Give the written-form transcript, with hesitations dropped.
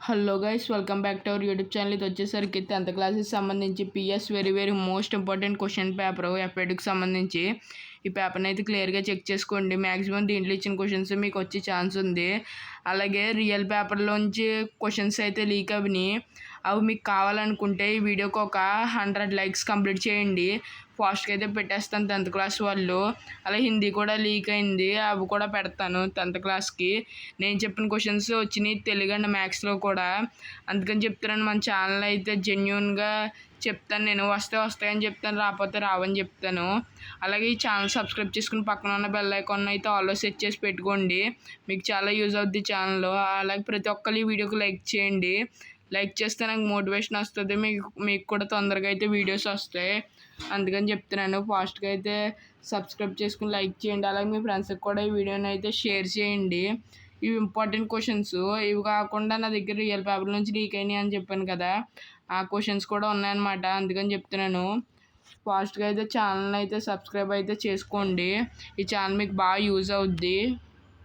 Hello guys, welcome back to our YouTube channel. ఇది వచ్చేసరికి 10th క్లాస్కి సంబంధించి PS very most important question paper ఎఫ్ఐడికి సంబంధించి. ఈ పేపర్ని అయితే క్లియర్గా చెక్ చేసుకోండి. మ్యాక్సిమం దీంట్లో ఇచ్చిన క్వశ్చన్స్ మీకు వచ్చే ఛాన్స్ ఉంది. అలాగే రియల్ పేపర్లోంచి క్వశ్చన్స్ అయితే లీక్ అవినాయి. అవి మీకు కావాలనుకుంటే ఈ వీడియోకి ఒక 100 లైక్స్ కంప్లీట్ చేయండి. ఫాస్ట్గా అయితే పెట్టేస్తాను 10th క్లాస్ వాళ్ళు. అలా హిందీ కూడా లీక్ అయింది, అవి కూడా పెడతాను 10th క్లాస్కి. నేను చెప్పిన క్వశ్చన్స్ వచ్చినాయి తెలుగు అండ్ మ్యాథ్స్లో కూడా. అందుకని చెప్తున్నాను, మన ఛానల్ అయితే జెన్యూన్గా చెప్తాను. నేను వస్తాయని చెప్తాను, రాకపోతే రావని చెప్తాను. అలాగే ఈ ఛానల్ సబ్స్క్రైబ్ చేసుకుని పక్కన ఉన్న బెల్ ఐకాన్ అయితే ఆల్లో సెట్ చేసి పెట్టుకోండి. మీకు చాలా యూజ్ అవుద్ది ఛానల్. అలాగే ప్రతి ఒక్కరు ఈ వీడియోకి లైక్ చేయండి. లైక్ చేస్తే నాకు మోటివేషన్ వస్తుంది, మీకు కూడా తొందరగా అయితే వీడియోస్ వస్తాయి. అందుకని చెప్తున్నాను, ఫాస్ట్గా అయితే సబ్స్క్రైబ్ చేసుకుని లైక్ చేయండి. అలాగే మీ ఫ్రెండ్స్కి కూడా ఈ వీడియోని అయితే షేర్ చేయండి. ఇవి ఇంపార్టెంట్ క్వశ్చన్స్. ఇవి కాకుండా నా దగ్గర రియల్ పేపర్ నుంచి లీక్ అయినాయి అని చెప్పాను కదా, ఆ క్వశ్చన్స్ కూడా ఉన్నాయన్నమాట. అందుకని చెప్తున్నాను, ఫాస్ట్గా అయితే ఛానల్ అయితే సబ్స్క్రైబ్ అయితే చేసుకోండి. ఈ ఛానల్ మీకు బాగా యూజ్ అవుద్ది.